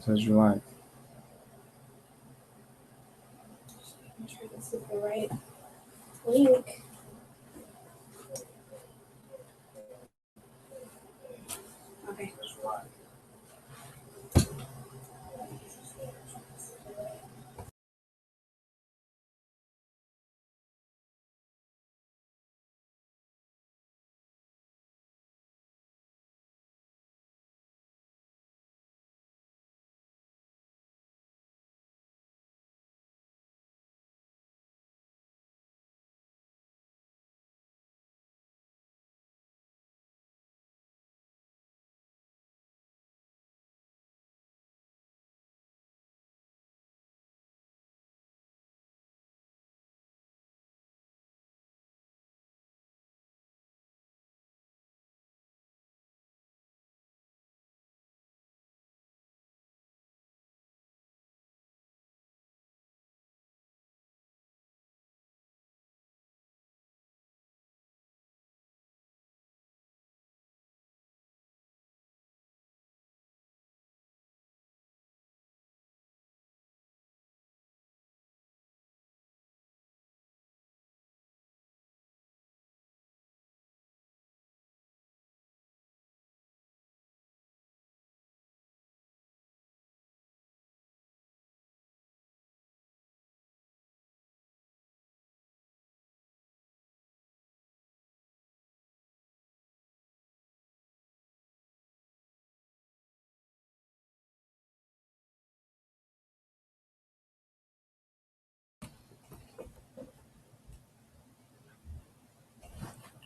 Says you're live. I'm sure this is the right link. Okay.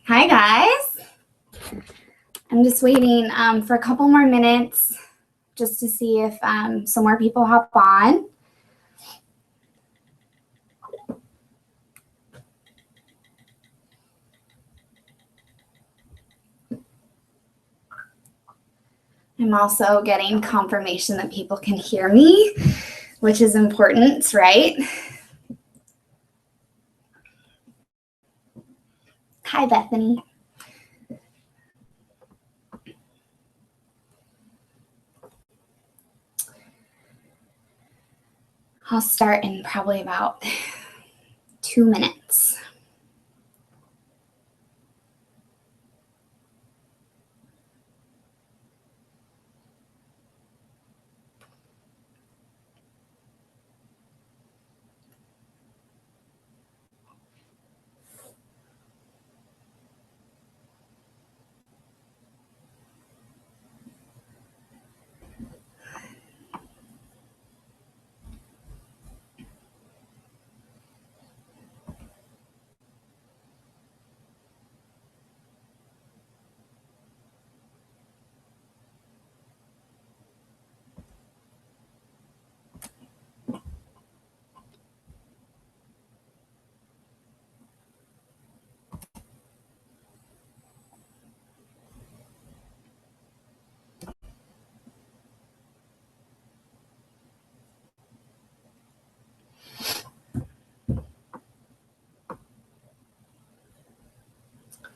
Hi guys, I'm just waiting for a couple more minutes just to see if some more people hop on. I'm also getting confirmation that people can hear me, which is important, right? Hi, Bethany. I'll start in probably about 2 minutes.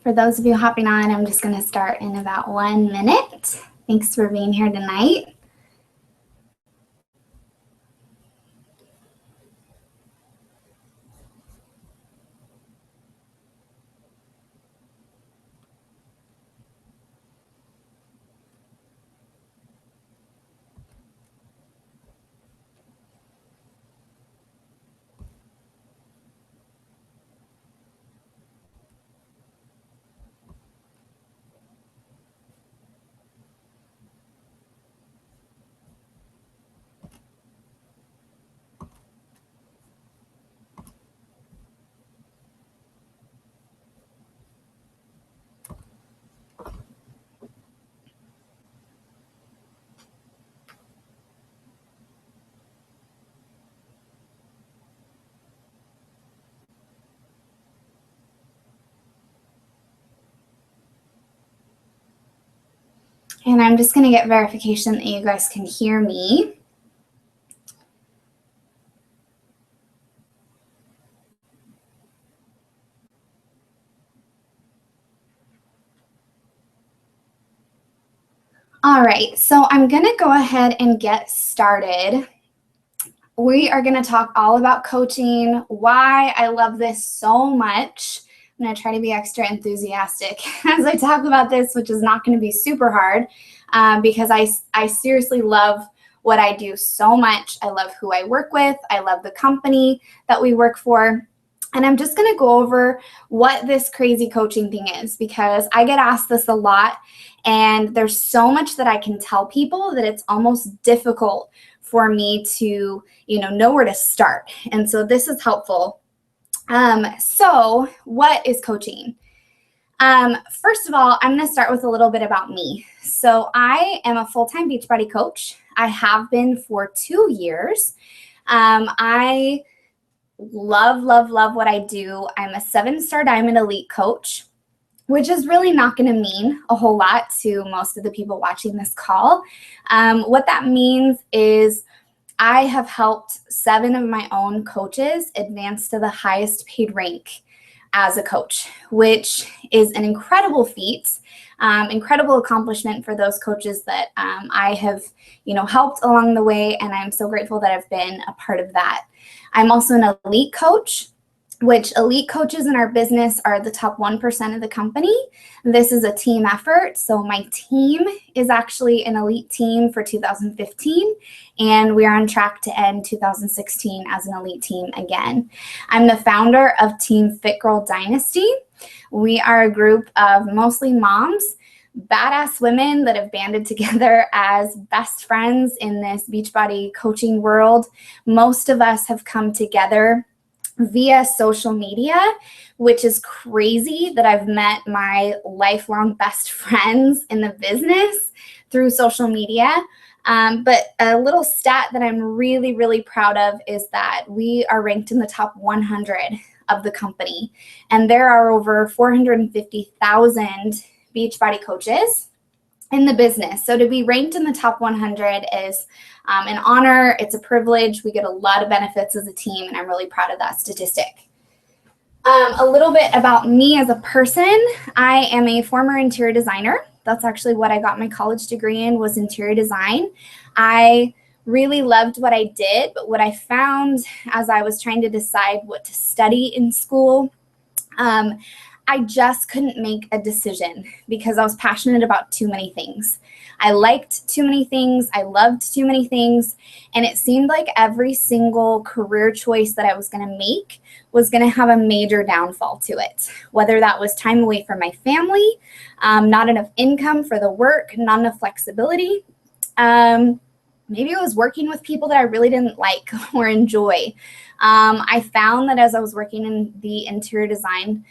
For those of you hopping on, I'm just going to start in about 1 minute. Thanks for being here tonight. And I'm just going to get verification that you guys can hear me. All right, so I'm going to go ahead and get started. We are going to talk all about coaching, why I love this so much. I'm going to try to be extra enthusiastic as I talk about this, which is not going to be super hard because I seriously love what I do so much. I love who I work with. I love the company that we work for. And I'm just going to go over what this crazy coaching thing is because I get asked this a lot. And there's so much that I can tell people that it's almost difficult for me to, know where to start. And so this is helpful. So what is coaching? First of all, I'm going to start with a little bit about me. So I am a full-time Beachbody coach. I have been for 2 years. I love what I do. I'm a 7-star Diamond Elite coach, which is really not going to mean a whole lot to most of the people watching this call. What that means is I have helped 7 of my own coaches advance to the highest paid rank as a coach, which is an incredible feat, incredible accomplishment for those coaches that I have, helped along the way, and I'm so grateful that I've been a part of that. I'm also an elite coach, which elite coaches in our business are the top 1% of the company. This is a team effort. So my team is actually an elite team for 2015, and we are on track to end 2016 as an elite team again. I'm the founder of Team fITgirl Dynasty. We are a group of mostly moms, badass women that have banded together as best friends in this Beachbody coaching world. Most of us have come together via social media, which is crazy that I've met my lifelong best friends in the business through social media. But a little stat that I'm really, really proud of is that we are ranked in the top 100 of the company. And there are over 450,000 Beachbody coaches in the business. So to be ranked in the top 100 is an honor. It's a privilege. We get a lot of benefits as a team, and I'm really proud of that statistic. A little bit about me as a person. I am a former interior designer. That's actually what I got my college degree in, was interior design. I really loved what I did, but what I found as I was trying to decide what to study in school, I just couldn't make a decision because I was passionate about too many things. I liked too many things. I loved too many things. And it seemed like every single career choice that I was going to make was going to have a major downfall to it, whether that was time away from my family, not enough income for the work, not enough flexibility. Maybe it was working with people that I really didn't like or enjoy. I found that as I was working in the interior design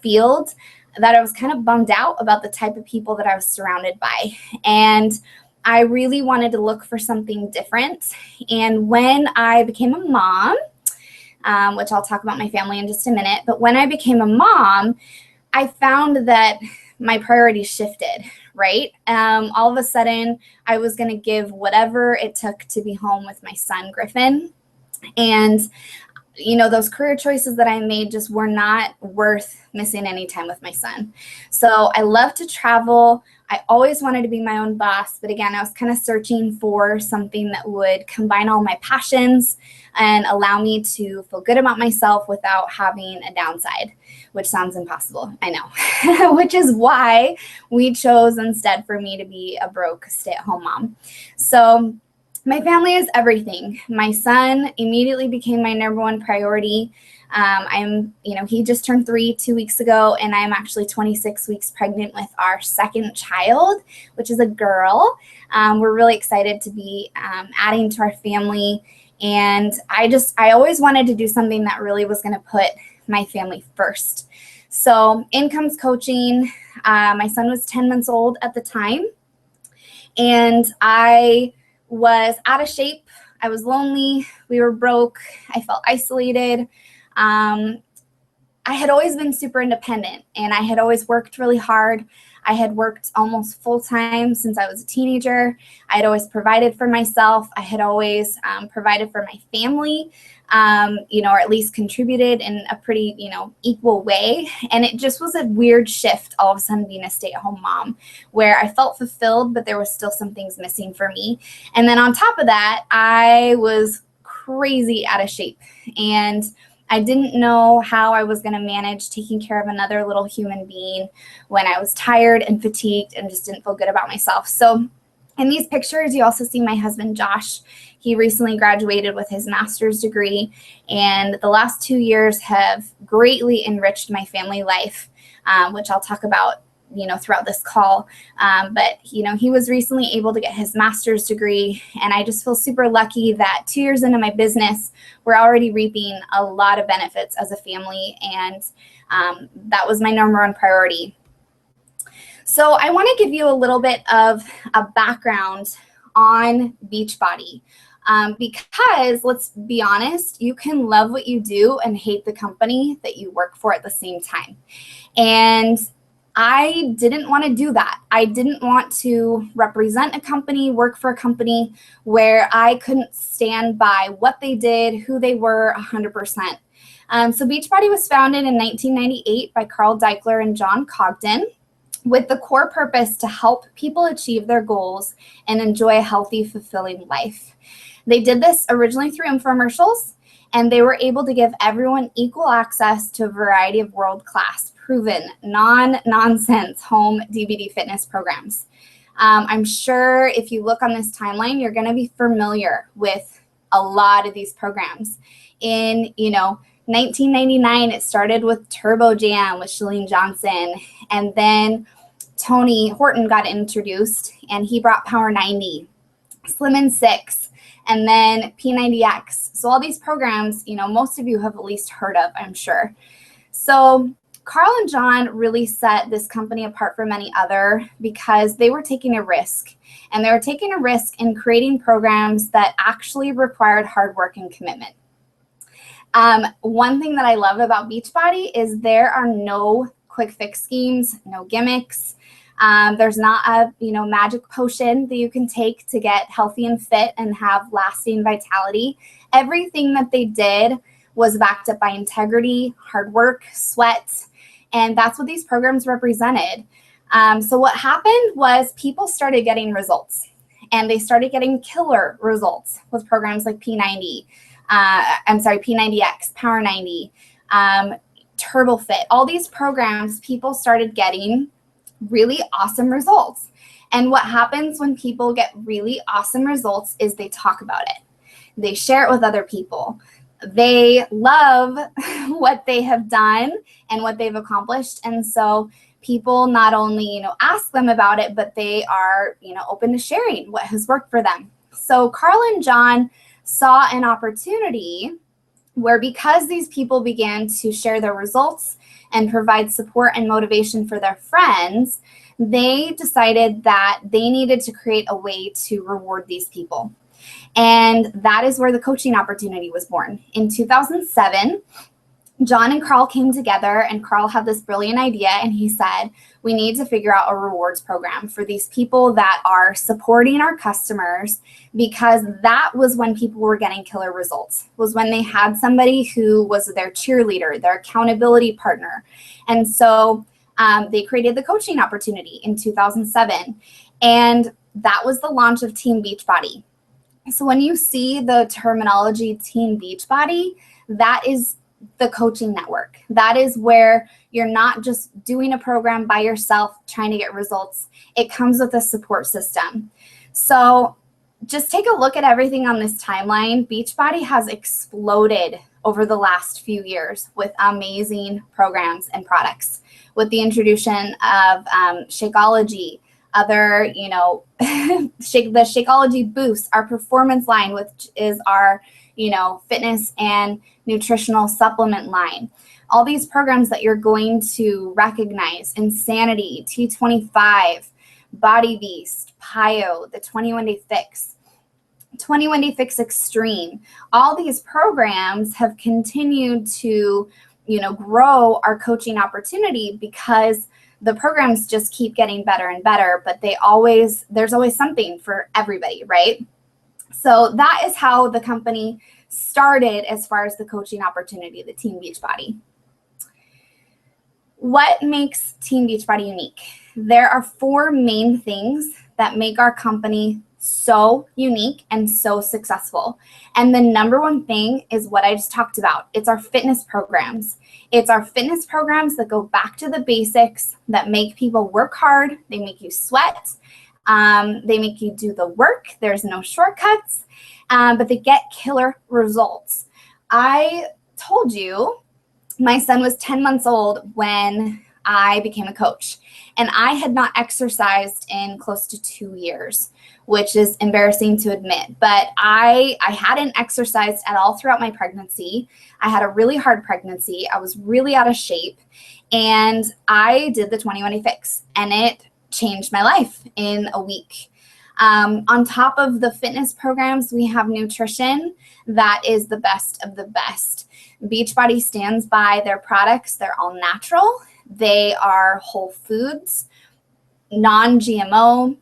field, that I was kind of bummed out about the type of people that I was surrounded by. And I really wanted to look for something different. And when I became a mom, which I'll talk about my family in just a minute, but when I became a mom, I found that my priorities shifted, right? All of a sudden, I was going to give whatever it took to be home with my son, Griffin. And those career choices that I made just were not worth missing any time with my son. So I love to travel. I always wanted to be my own boss. But again, I was kind of searching for something that would combine all my passions and allow me to feel good about myself without having a downside, which sounds impossible, I know, which is why we chose instead for me to be a broke stay-at-home mom. So my family is everything. My son immediately became my number one priority. He just turned 3 2 weeks ago, and I'm actually 26 weeks pregnant with our second child, which is a girl. We're really excited to be adding to our family. And I always wanted to do something that really was going to put my family first. So incomes coaching, my son was 10 months old at the time, and I was out of shape. I was lonely. We were broke. I felt isolated. I had always been super independent, and I had always worked really hard. I had worked almost full-time since I was a teenager. I had always provided for myself. I had always provided for my family, or at least contributed in a pretty, equal way. And it just was a weird shift all of a sudden being a stay-at-home mom, where I felt fulfilled, but there was still some things missing for me. And then on top of that, I was crazy out of shape, and I didn't know how I was going to manage taking care of another little human being when I was tired and fatigued and just didn't feel good about myself. So in these pictures, you also see my husband, Josh. He recently graduated with his master's degree, and the last 2 years have greatly enriched my family life, which I'll talk about throughout this call. But he was recently able to get his master's degree, and I just feel super lucky that 2 years into my business, we're already reaping a lot of benefits as a family, and that was my number one priority. So I want to give you a little bit of a background on Beachbody, because let's be honest, you can love what you do and hate the company that you work for at the same time. And I didn't want to do that. I didn't want to represent a company, work for a company where I couldn't stand by what they did, who they were 100%. So Beachbody was founded in 1998 by Carl Deichler and John Cogden, with the core purpose to help people achieve their goals and enjoy a healthy, fulfilling life. They did this originally through infomercials, and they were able to give everyone equal access to a variety of world-class, proven, non-nonsense home DVD fitness programs. I'm sure if you look on this timeline, you're going to be familiar with a lot of these programs. In 1999, it started with Turbo Jam with Chalene Johnson, and then Tony Horton got introduced, and he brought Power 90, Slim and 6, and then P90X. So all these programs, most of you have at least heard of, I'm sure. So Carl and John really set this company apart from any other because they were taking a risk, and they were taking a risk in creating programs that actually required hard work and commitment. One thing that I love about Beachbody is there are no quick fix schemes, no gimmicks. There's not a magic potion that you can take to get healthy and fit and have lasting vitality. Everything that they did was backed up by integrity, hard work, sweat, and that's what these programs represented. So what happened was people started getting results, and they started getting killer results with programs like P90. P90X, Power 90, Turbo Fit. All these programs, people started getting really awesome results. And what happens when people get really awesome results is they talk about it. They share it with other people. They love what they have done and what they've accomplished. And so people not only, ask them about it, but they are, open to sharing what has worked for them. So Carl and John saw an opportunity where, because these people began to share their results and provide support and motivation for their friends, they decided that they needed to create a way to reward these people. And that is where the coaching opportunity was born. In 2007, John and Carl came together, and Carl had this brilliant idea, and he said, we need to figure out a rewards program for these people that are supporting our customers, because that was when people were getting killer results, was when they had somebody who was their cheerleader, their accountability partner. And so they created the coaching opportunity in 2007, and that was the launch of Team Beachbody. So when you see the terminology Team Beachbody, that is the coaching network. That is where you're not just doing a program by yourself trying to get results. It comes with a support system. So just take a look at everything on this timeline. Beachbody has exploded over the last few years with amazing programs and products, with the introduction of Shakeology, other, the Shakeology Boost, our performance line, which is our, fitness and nutritional supplement line. All these programs that you're going to recognize: Insanity, T25, Body Beast, PIO, the 21-Day Fix, 21-Day Fix Extreme. All these programs have continued to grow our coaching opportunity because the programs just keep getting better and better, but there's always something for everybody, right? So that is how the company started as far as the coaching opportunity, the Team Beachbody. What makes Team Beachbody unique? There are 4 main things that make our company so unique and so successful. And the number one thing is what I just talked about. It's our fitness programs. It's our fitness programs that go back to the basics, that make people work hard. They make you sweat. They make you do the work. There's no shortcuts, but they get killer results. I told you my son was 10 months old when I became a coach, and I had not exercised in close to 2 years, which is embarrassing to admit, but I hadn't exercised at all throughout my pregnancy. I had a really hard pregnancy. I was really out of shape, and I did the 21-day fix, and it changed my life in a week. On top of the fitness programs, we have nutrition that is the best of the best. Beachbody stands by their products. They're all natural. They are whole foods, non-GMO.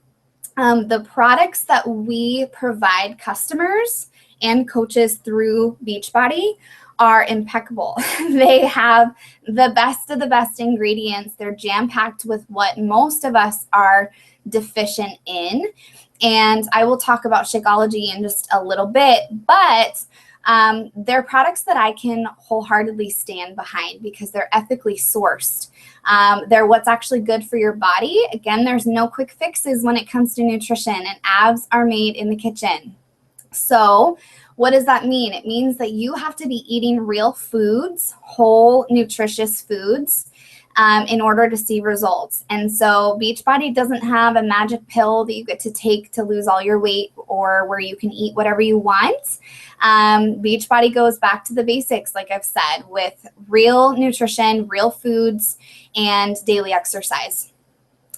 The products that we provide customers and coaches through Beachbody are impeccable. They have the best of the best ingredients. They're jam-packed with what most of us are deficient in. And I will talk about Shakeology in just a little bit, but they're products that I can wholeheartedly stand behind because they're ethically sourced. They're what's actually good for your body. Again, there's no quick fixes when it comes to nutrition, and abs are made in the kitchen. So what does that mean? It means that you have to be eating real foods, whole, nutritious foods, in order to see results. And so Beachbody doesn't have a magic pill that you get to take to lose all your weight or where you can eat whatever you want. Beachbody goes back to the basics, like I've said, with real nutrition, real foods, and daily exercise.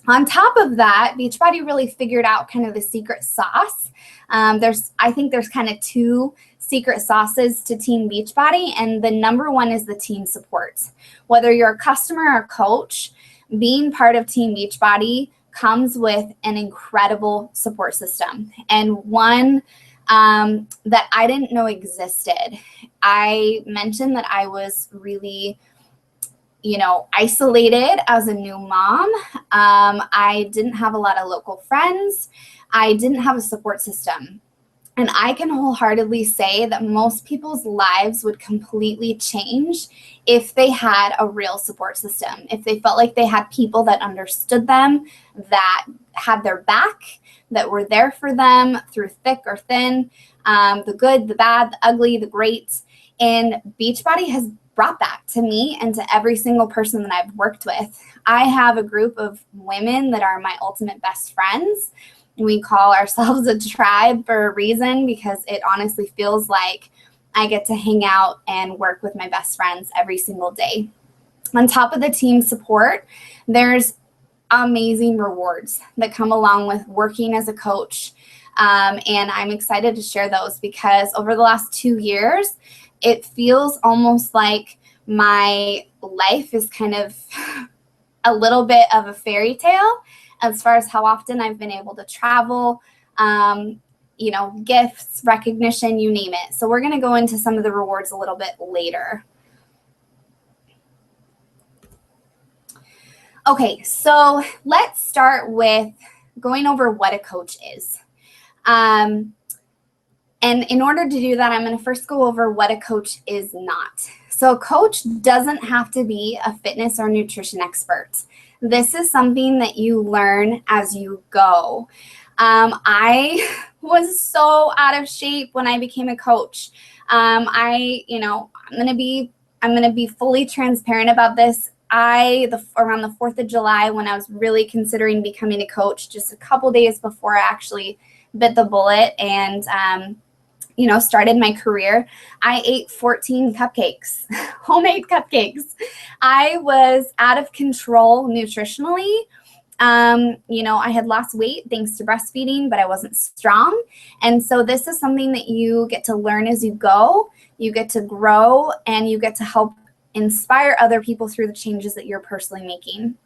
On top of that, Beachbody really figured out kind of the secret sauce. I think there's kind of 2 secret sauces to Team Beachbody, and the number one is the team support. Whether you're a customer or coach, being part of Team Beachbody comes with an incredible support system, and one that I didn't know existed. I mentioned that I was really isolated as a new mom. I didn't have a lot of local friends. I didn't have a support system. And I can wholeheartedly say that most people's lives would completely change if they had a real support system, if they felt like they had people that understood them, that had their back, that were there for them through thick or thin, the good, the bad, the ugly, the great. And Beachbody has brought that to me and to every single person that I've worked with. I have a group of women that are my ultimate best friends. We call ourselves a tribe for a reason, because it honestly feels like I get to hang out and work with my best friends every single day. On top of the team support, there's amazing rewards that come along with working as a coach. And I'm excited to share those because over the last 2 years, it feels almost like my life is kind of a little bit of a fairy tale as far as how often I've been able to travel, gifts, recognition, you name it. So we're going to go into some of the rewards a little bit later. Okay, so let's start with going over what a coach is. And in order to do that, I'm going to first go over what a coach is not. So a coach doesn't have to be a fitness or nutrition expert. This is something that you learn as you go. I was so out of shape when I became a coach. I'm going to be fully transparent about this. Around the 4th of July, when I was really considering becoming a coach, just a couple days before I actually bit the bullet and started my career, I ate 14 cupcakes, homemade cupcakes. I was out of control nutritionally. I had lost weight thanks to breastfeeding, but I wasn't strong. And so this is something that you get to learn as you go. You get to grow and you get to help inspire other people through the changes that you're personally making.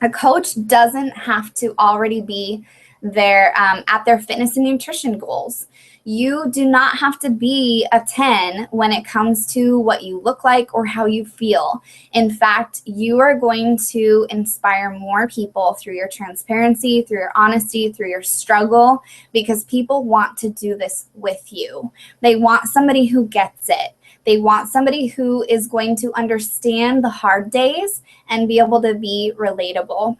A coach doesn't have to already be there at their fitness and nutrition goals. You do not have to be a 10 when it comes to what you look like or how you feel. In fact, you are going to inspire more people through your transparency, through your honesty, through your struggle, because people want to do this with you. They want somebody who gets it. They want somebody who is going to understand the hard days and be able to be relatable.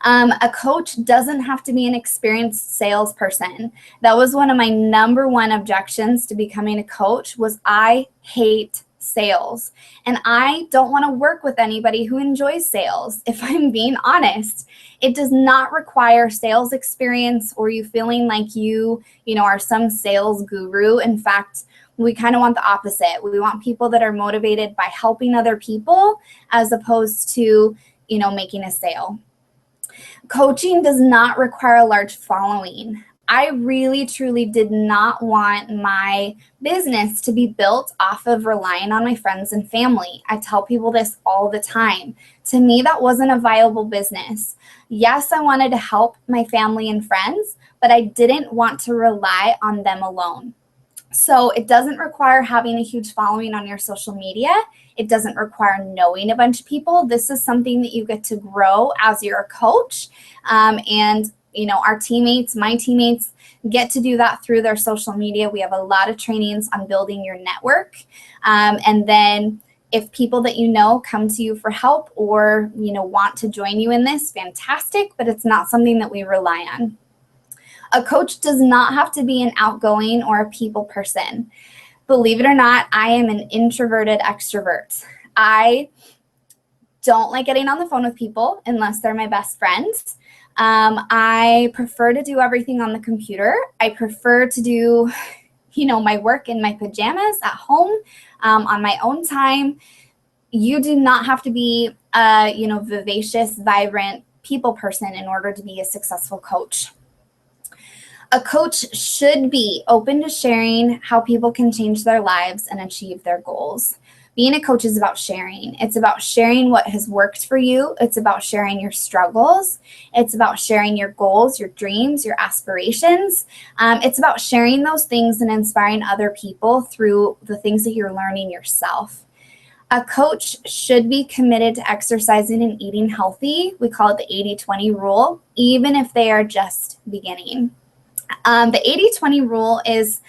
A coach doesn't have to be an experienced salesperson. That was one of my number one objections to becoming a coach, was I hate sales. And I don't want to work with anybody who enjoys sales, if I'm being honest. It does not require sales experience or you feeling like you are some sales guru. In fact, we kind of want the opposite. We want people that are motivated by helping other people as opposed to, making a sale. Coaching does not require a large following. I really, truly did not want my business to be built off of relying on my friends and family. I tell people this all the time. To me, that wasn't a viable business. Yes, I wanted to help my family and friends, but I didn't want to rely on them alone. So it doesn't require having a huge following on your social media. It doesn't require knowing a bunch of people. This is something that you get to grow as you're a coach. And our teammates, my teammates, get to do that through their social media. We have a lot of trainings on building your network. And then if people that come to you for help or, want to join you in this, fantastic, but it's not something that we rely on. A coach does not have to be an outgoing or a people person. Believe it or not, I am an introverted extrovert. I don't like getting on the phone with people unless they're my best friends. I prefer to do everything on the computer. I prefer to do, my work in my pajamas at home on my own time. You do not have to be a, vivacious, vibrant people person in order to be a successful coach. A coach should be open to sharing how people can change their lives and achieve their goals. Being a coach is about sharing. It's about sharing what has worked for you. It's about sharing your struggles. It's about sharing your goals, your dreams, your aspirations. It's about sharing those things and inspiring other people through the things that you're learning yourself. A coach should be committed to exercising and eating healthy. We call it the 80-20 rule, even if they are just beginning. The 80-20 rule is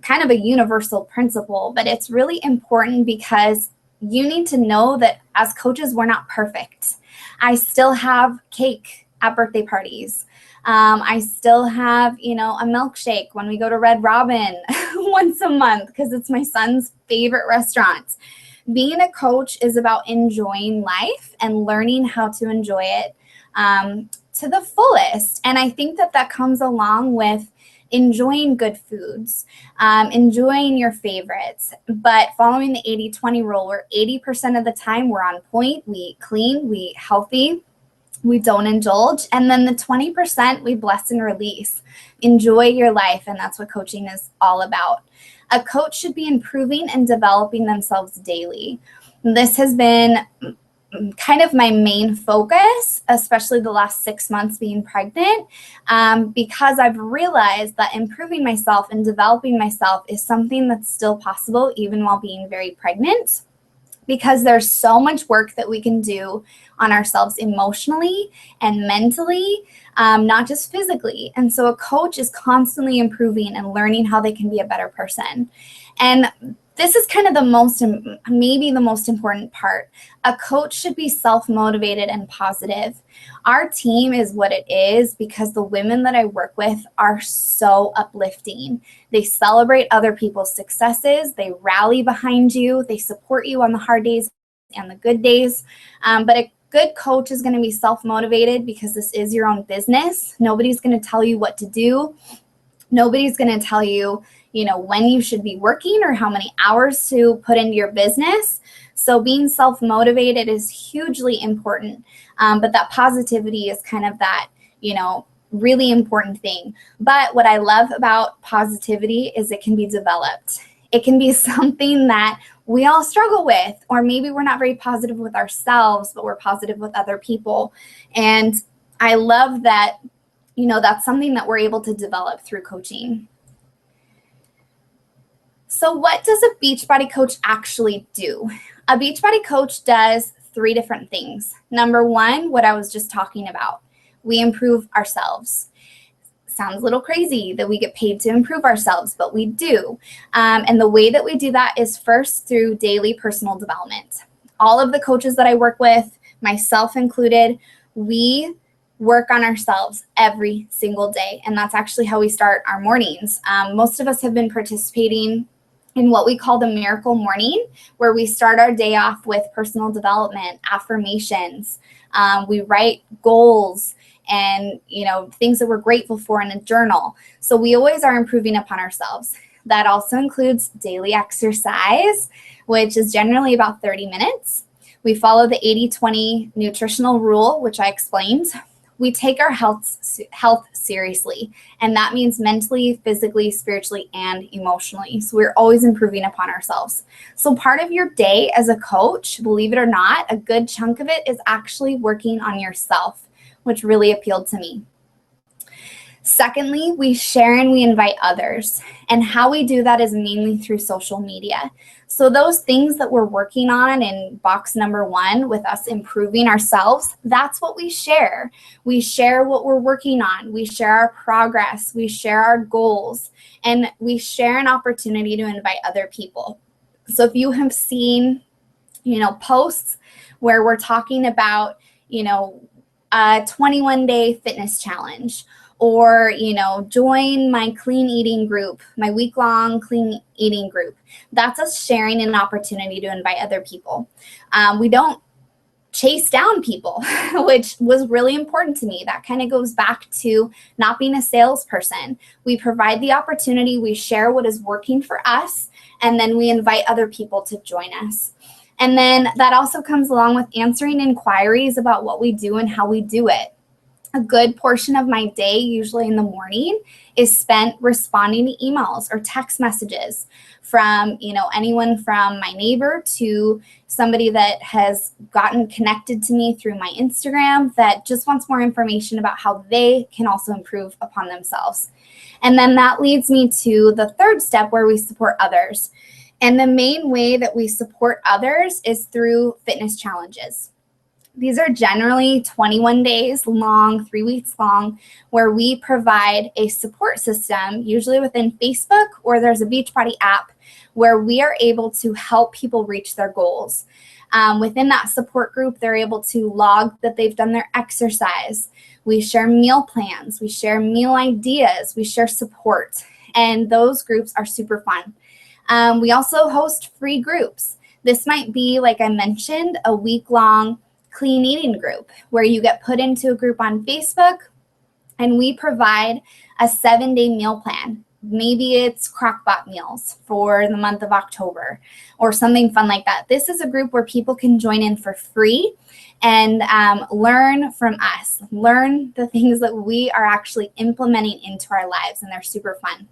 kind of a universal principle, but it's really important because you need to know that as coaches, we're not perfect. I still have cake at birthday parties. I still have, a milkshake when we go to Red Robin once a month because it's my son's favorite restaurant. Being a coach is about enjoying life and learning how to enjoy it to the fullest. And I think that comes along with enjoying good foods, enjoying your favorites, but following the 80-20 rule where 80% of the time we're on point, we eat clean, we eat healthy, we don't indulge, and then the 20% we bless and release. Enjoy your life, and that's what coaching is all about. A coach should be improving and developing themselves daily. This has been kind of my main focus, especially the last 6 months being pregnant, because I've realized that improving myself and developing myself is something that's still possible even while being very pregnant, because there's so much work that we can do on ourselves emotionally and mentally, not just physically. And so a coach is constantly improving and learning how they can be a better person. And this is kind of maybe the most important part. A coach should be self-motivated and positive. Our team is what it is because the women that I work with are so uplifting. They celebrate other people's successes. They rally behind you. They support you on the hard days and the good days. But a good coach is going to be self-motivated because this is your own business. Nobody's going to tell you what to do. Nobody's going to tell you, when you should be working or how many hours to put into your business. So being self-motivated is hugely important. But that positivity is kind of that, really important thing. But what I love about positivity is it can be developed. It can be something that we all struggle with, or maybe we're not very positive with ourselves, but we're positive with other people. And I love that, that's something that we're able to develop through coaching. So what does a Beachbody coach actually do? A Beachbody coach does 3 different things. Number 1, what I was just talking about. We improve ourselves. Sounds a little crazy that we get paid to improve ourselves, but we do. And the way that we do that is first through daily personal development. All of the coaches that I work with, myself included, we work on ourselves every single day. And that's actually how we start our mornings. Most of us have been participating in what we call the miracle morning, where we start our day off with personal development, affirmations. We write goals and, things that we're grateful for in a journal. So we always are improving upon ourselves. That also includes daily exercise, which is generally about 30 minutes. We follow the 80-20 nutritional rule, which I explained. We take our health seriously, and that means mentally, physically, spiritually, and emotionally. So we're always improving upon ourselves. So part of your day as a coach, believe it or not, a good chunk of it is actually working on yourself, which really appealed to me. Secondly, we share and we invite others. And how we do that is mainly through social media. So those things that we're working on in box number 1 with us improving ourselves, that's what we share. We share what we're working on. We share our progress. We share our goals. And we share an opportunity to invite other people. So if you have seen, posts where we're talking about, a 21-day fitness challenge, or, join my clean eating group, my week-long clean eating group. That's us sharing an opportunity to invite other people. We don't chase down people, which was really important to me. That kind of goes back to not being a salesperson. We provide the opportunity, we share what is working for us, and then we invite other people to join us. And then that also comes along with answering inquiries about what we do and how we do it. A good portion of my day, usually in the morning, is spent responding to emails or text messages from, anyone from my neighbor to somebody that has gotten connected to me through my Instagram that just wants more information about how they can also improve upon themselves. And then that leads me to the third step, where we support others. And the main way that we support others is through fitness challenges. These are generally 21 days long, 3 weeks long, where we provide a support system, usually within Facebook, or there's a Beachbody app, where we are able to help people reach their goals. Within that support group, they're able to log that they've done their exercise. We share meal plans. We share meal ideas. We share support. And those groups are super fun. We also host free groups. This might be, like I mentioned, a week-long clean eating group where you get put into a group on Facebook, and we provide a 7-day meal plan. Maybe it's crock-pot meals for the month of October or something fun like that. This is a group where people can join in for free and learn from us, learn the things that we are actually implementing into our lives, and they're super fun.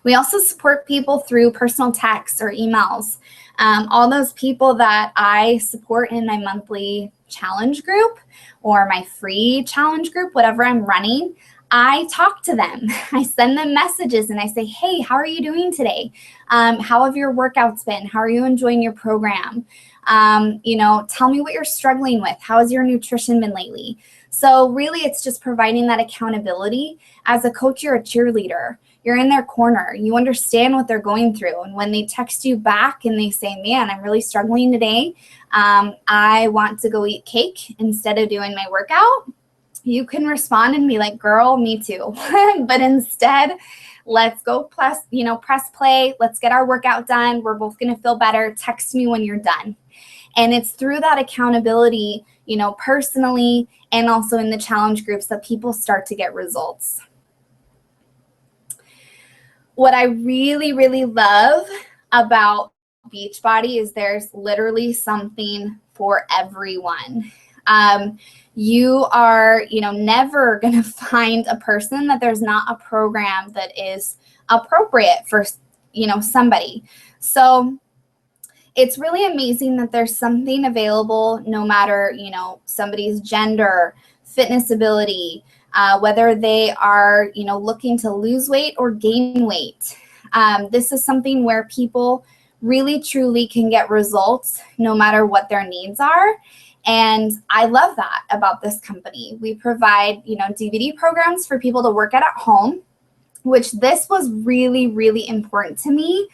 We also support people through personal texts or emails. All those people that I support in my monthly challenge group or my free challenge group, whatever I'm running, I talk to them. I send them messages and I say, hey, how are you doing today? How have your workouts been? How are you enjoying your program? Tell me what you're struggling with. How has your nutrition been lately? So really, it's just providing that accountability. As a coach, you're a cheerleader. You're in their corner. You understand what they're going through. And when they text you back and they say, man, I'm really struggling today. I want to go eat cake instead of doing my workout. You can respond and be like, girl, me too. But instead, let's go press play. Let's get our workout done. We're both going to feel better. Text me when you're done. And it's through that accountability, personally and also in the challenge groups that people start to get results. What I really, really love about Beachbody is there's literally something for everyone. You are, never going to find a person that there's not a program that is appropriate for, somebody. So It's really amazing that there's something available no matter, you know, somebody's gender, fitness ability, whether they are, you know, looking to lose weight or gain weight. This is something where people really truly can get results no matter what their needs are. And I love that about this company. We provide, you know, DVD programs for people to work at home, which this was really, really important to me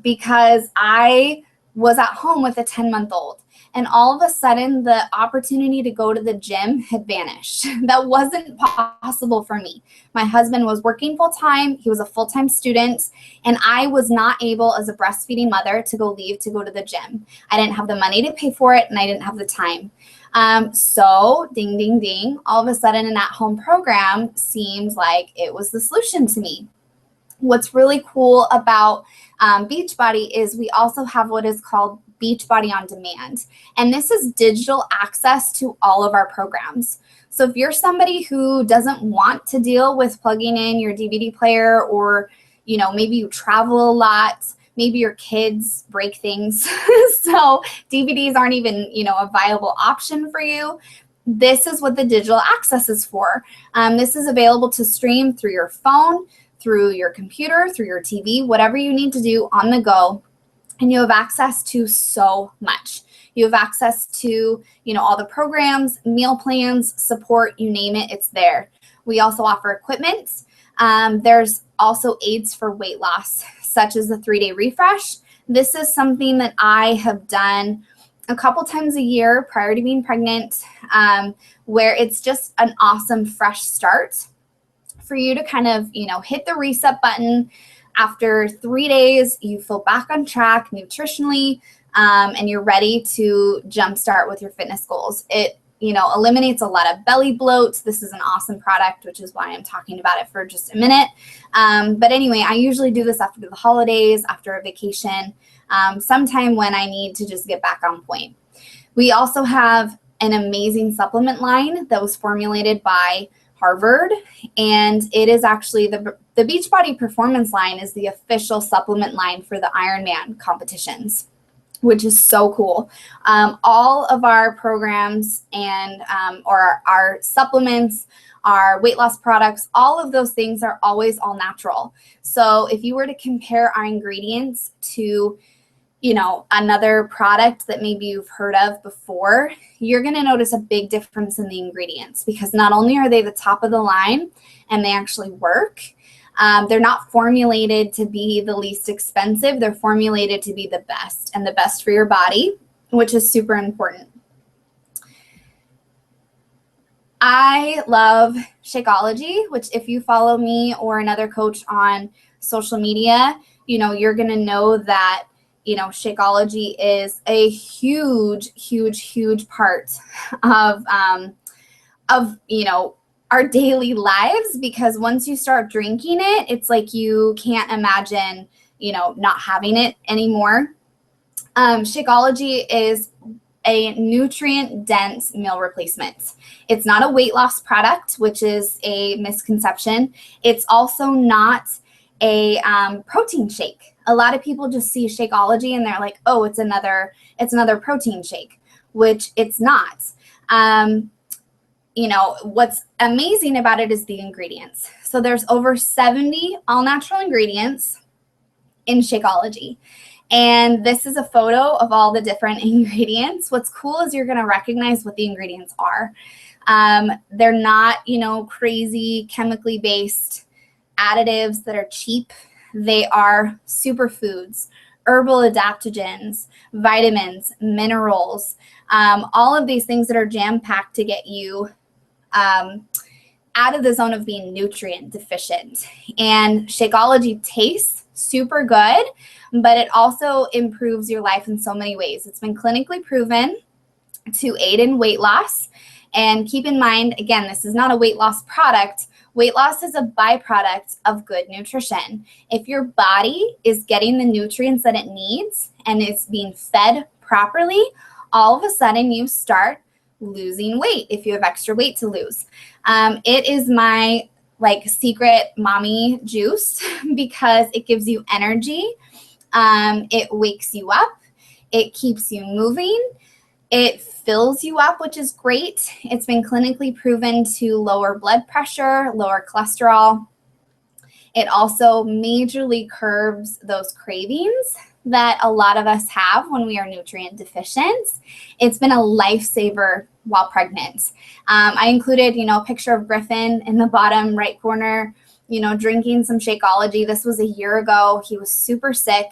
because I was at home with a 10-month-old. And all of a sudden, the opportunity to go to the gym had vanished. That wasn't possible for me. My husband was working full-time. He was a full-time student. And I was not able, as a breastfeeding mother, to leave to go to the gym. I didn't have the money to pay for it, and I didn't have the time. So ding, ding, ding, all of a sudden an at-home program seems like it was the solution to me. What's really cool about Beachbody is we also have what is called Beachbody on Demand. And this is digital access to all of our programs. So if you're somebody who doesn't want to deal with plugging in your DVD player, or, you know, maybe you travel a lot, maybe your kids break things, so DVDs aren't even, you know, a viable option for you, this is what the digital access is for. This is available to stream through your phone, through your computer, through your TV, whatever you need to do on the go. And you have access to so much. You have access to, you know, all the programs, meal plans, support, you name it, it's there. We also offer equipment. There's also aids for weight loss, such as the 3-day refresh. This is something that I have done a couple times a year prior to being pregnant, where it's just an awesome fresh start for you to kind of, you know, hit the reset button. After 3 days, you feel back on track nutritionally, and you're ready to jumpstart with your fitness goals. It, you know, eliminates a lot of belly bloat. This is an awesome product, which is why I'm talking about it for just a minute. But anyway, I usually do this after the holidays, after a vacation, sometime when I need to just get back on point. We also have an amazing supplement line that was formulated by Harvard, and it is actually the Beachbody Performance line is the official supplement line for the Ironman competitions, which is so cool. All of our programs and or our supplements, our weight loss products, all of those things are always all natural. So if you were to compare our ingredients to, you know, another product that maybe you've heard of before, you're going to notice a big difference in the ingredients, because not only are they the top of the line and they actually work, they're not formulated to be the least expensive. They're formulated to be the best, and the best for your body, which is super important. I love Shakeology, which if you follow me or another coach on social media, you know, you're going to know that, you know, Shakeology is a huge, huge, huge part of, you know, our daily lives, because once you start drinking it, it's like you can't imagine, you know, not having it anymore. Shakeology is a nutrient-dense meal replacement. It's not a weight loss product, which is a misconception. It's also not a protein shake. A lot of people just see Shakeology and they're like, oh, it's another protein shake, which it's not. You know, what's amazing about it is the ingredients. So there's over 70 all-natural ingredients in Shakeology. And this is a photo of all the different ingredients. What's cool is you're going to recognize what the ingredients are. They're not, you know, crazy chemically based additives that are cheap. They are superfoods, herbal adaptogens, vitamins, minerals, all of these things that are jam-packed to get you out of the zone of being nutrient deficient. And Shakeology tastes super good, but it also improves your life in so many ways. It's been clinically proven to aid in weight loss. And keep in mind, again, this is not a weight loss product. Weight loss is a byproduct of good nutrition. If your body is getting the nutrients that it needs and is being fed properly, all of a sudden you start losing weight if you have extra weight to lose. It is my secret mommy juice because it gives you energy. It wakes you up. It keeps you moving. It fills you up, which is great. It's been clinically proven to lower blood pressure, lower cholesterol. It also majorly curbs those cravings that a lot of us have when we are nutrient deficient. It's been a lifesaver while pregnant. I included, a picture of Griffin in the bottom right corner, drinking some Shakeology. This was a year ago. He was super sick.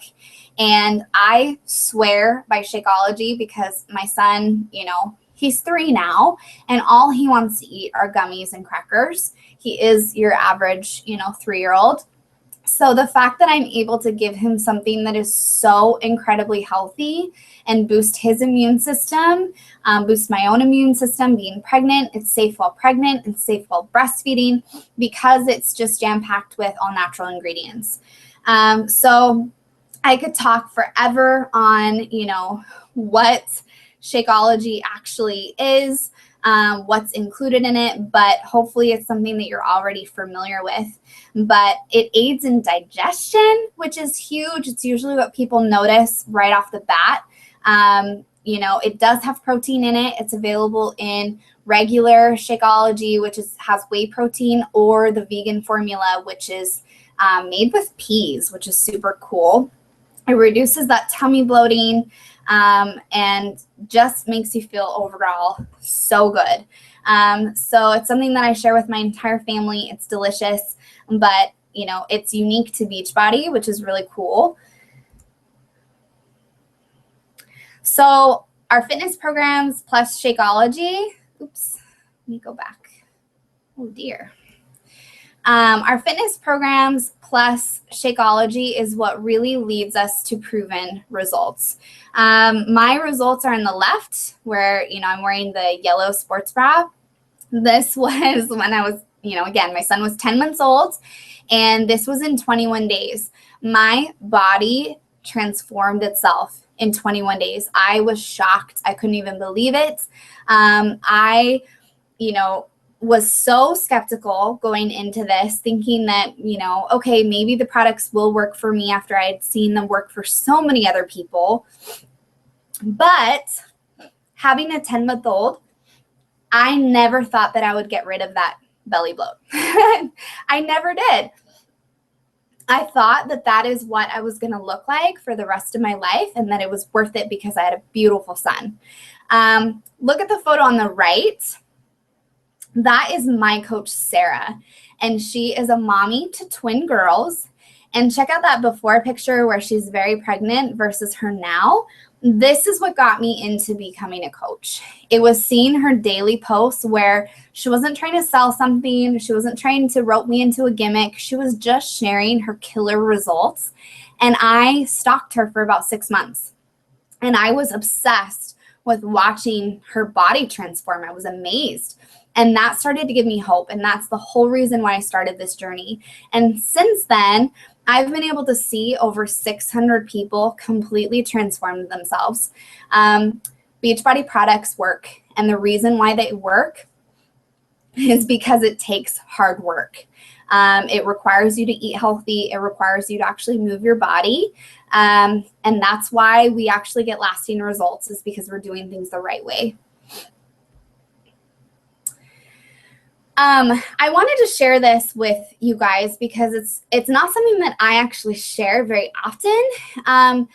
And I swear by Shakeology because my son, he's 3 now, and all he wants to eat are gummies and crackers. He is your average, 3-year-old. So the fact that I'm able to give him something that is so incredibly healthy and boost his immune system, boost my own immune system, being pregnant, it's safe while pregnant, it's safe while breastfeeding because it's just jam-packed with all natural ingredients. So I could talk forever on, what Shakeology actually is, what's included in it, but hopefully it's something that you're already familiar with. But it aids in digestion, which is huge. It's usually what people notice right off the bat. It does have protein in it. It's available in regular Shakeology, which has whey protein, or the vegan formula, which is made with peas, which is super cool. It reduces that tummy bloating and just makes you feel overall so good. So it's something that I share with my entire family. It's delicious, but it's unique to Beachbody, which is really cool. So our fitness programs plus Shakeology, oops, let me go back. Oh dear. Our fitness programs plus Shakeology is what really leads us to proven results. My results are on the left where, I'm wearing the yellow sports bra. This was when I was, again, my son was 10 months old, and this was in 21 days. My body transformed itself in 21 days. I was shocked. I couldn't even believe it. I was so skeptical going into this, thinking that, okay, maybe the products will work for me after I had seen them work for so many other people. But having a 10-month-old, I never thought that I would get rid of that belly bloat. I never did. I thought that that is what I was going to look like for the rest of my life, and that it was worth it because I had a beautiful son. Look at the photo on the right. That is my coach, Sarah, and she is a mommy to twin girls. And check out that before picture where she's very pregnant versus her now. This is what got me into becoming a coach. It was seeing her daily posts where she wasn't trying to sell something. She wasn't trying to rope me into a gimmick. She was just sharing her killer results. And I stalked her for about 6 months. And I was obsessed with watching her body transform. I was amazed. And that started to give me hope. And that's the whole reason why I started this journey. And since then, I've been able to see over 600 people completely transform themselves. Beachbody products work. And the reason why they work is because it takes hard work. It requires you to eat healthy. It requires you to actually move your body. And that's why we actually get lasting results, is because we're doing things the right way. I wanted to share this with you guys because it's not something that I actually share very often.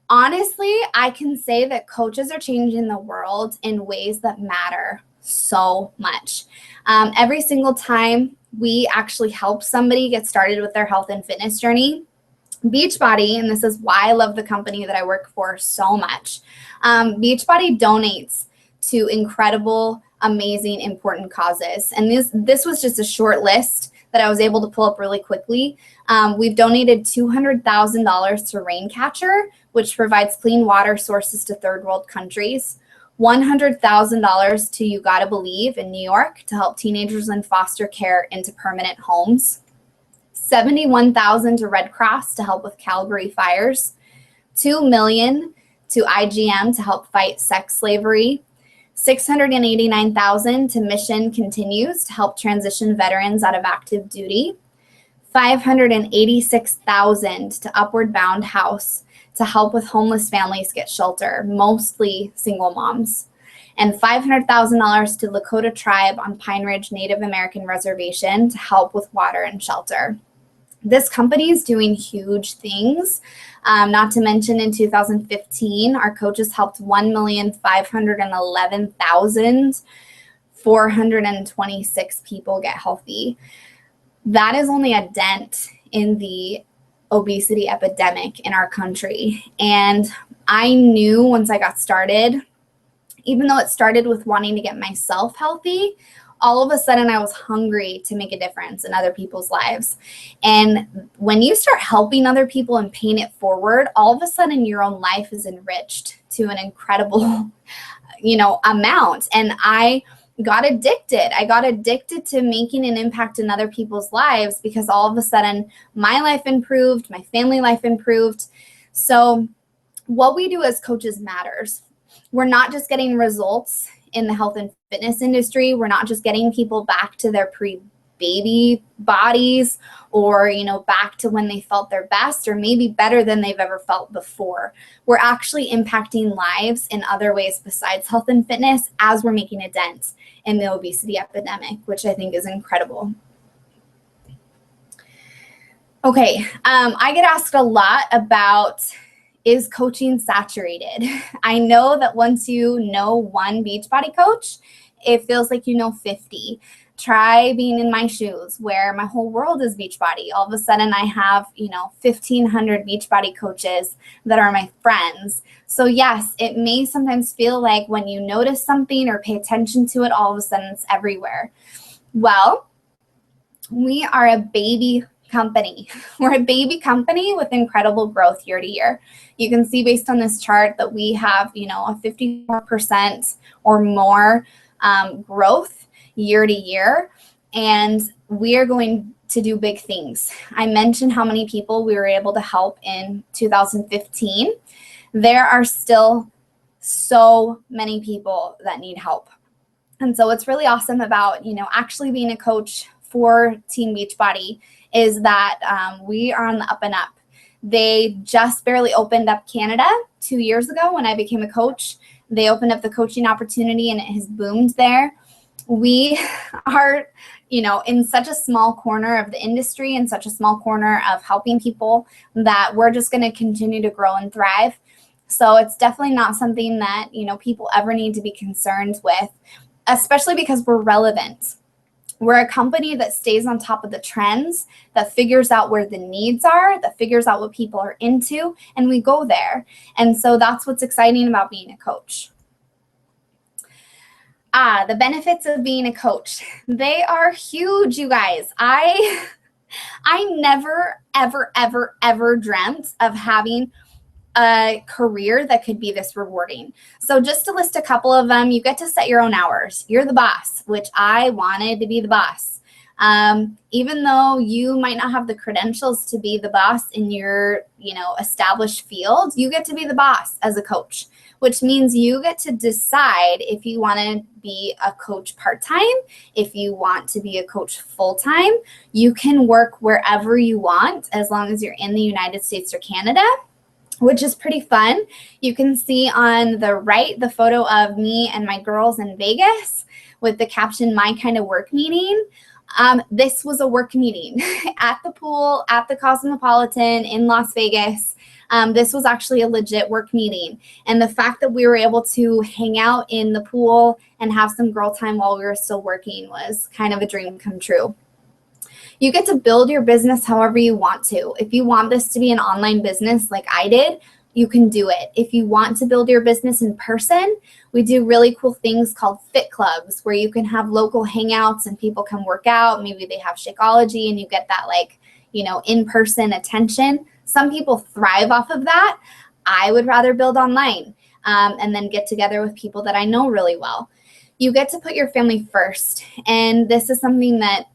Honestly, I can say that coaches are changing the world in ways that matter so much. Every single time we actually help somebody get started with their health and fitness journey, Beachbody, and this is why I love the company that I work for so much, Beachbody donates to incredible, amazing, important causes. And this was just a short list that I was able to pull up really quickly. We've donated $200,000 to Raincatcher, which provides clean water sources to third world countries. $100,000 to You Gotta Believe in New York to help teenagers in foster care into permanent homes. $71,000 to Red Cross to help with Calgary fires. $2 million to IGM to help fight sex slavery. $689,000 to Mission Continues to help transition veterans out of active duty. $586,000 to Upward Bound House to help with homeless families get shelter, mostly single moms, and $500,000 to Lakota Tribe on Pine Ridge Native American Reservation to help with water and shelter. This company is doing huge things. Not to mention in 2015, our coaches helped 1,511,426 people get healthy. That is only a dent in the obesity epidemic in our country. And I knew once I got started, even though it started with wanting to get myself healthy, all of a sudden I was hungry to make a difference in other people's lives. And when you start helping other people and paying it forward, all of a sudden your own life is enriched to an incredible, amount. And I got addicted. I got addicted to making an impact in other people's lives because all of a sudden my life improved, my family life improved. So what we do as coaches matters. We're not just getting results in the health and fitness industry. We're not just getting people back to their pre-baby bodies or, back to when they felt their best or maybe better than they've ever felt before. We're actually impacting lives in other ways besides health and fitness as we're making a dent in the obesity epidemic, which I think is incredible. Okay, I get asked a lot about, is coaching saturated? I know that once you know one Beachbody coach, it feels like you know 50. Try being in my shoes where my whole world is Beachbody. All of a sudden I have, 1,500 Beachbody coaches that are my friends. So yes, it may sometimes feel like when you notice something or pay attention to it, all of a sudden it's everywhere. Well, we are a baby company. We're a baby company with incredible growth year to year. You can see based on this chart that we have, a 54% or more growth year to year, and we are going to do big things. I mentioned how many people we were able to help in 2015. There are still so many people that need help. And so what's really awesome about, actually being a coach for Team Beachbody is that we are on the up and up. They just barely opened up Canada 2 years ago when I became a coach. They opened up the coaching opportunity and it has boomed there. We are, in such a small corner of the industry and such a small corner of helping people that we're just going to continue to grow and thrive. So it's definitely not something that, people ever need to be concerned with, especially because we're relevant. We're a company that stays on top of the trends, that figures out where the needs are, that figures out what people are into, and we go there. And so that's what's exciting about being a coach. The benefits of being a coach. They are huge, you guys. I never, ever, ever, ever dreamt of having a career that could be this rewarding. So just to list a couple of them, you get to set your own hours. You're the boss, which I wanted to be the boss. Even though you might not have the credentials to be the boss in your, established field, you get to be the boss as a coach, which means you get to decide if you want to be a coach part-time, if you want to be a coach full-time. You can work wherever you want as long as you're in the United States or Canada, which is pretty fun. You can see on the right the photo of me and my girls in Vegas with the caption, "My kind of work meeting." This was a work meeting at the pool, at the Cosmopolitan in Las Vegas. This was actually a legit work meeting. And the fact that we were able to hang out in the pool and have some girl time while we were still working was kind of a dream come true. You get to build your business however you want to. If you want this to be an online business like I did, you can do it. If you want to build your business in person, we do really cool things called fit clubs where you can have local hangouts and people come work out. Maybe they have Shakeology and you get that in-person attention. Some people thrive off of that. I would rather build online and then get together with people that I know really well. You get to put your family first. And this is something that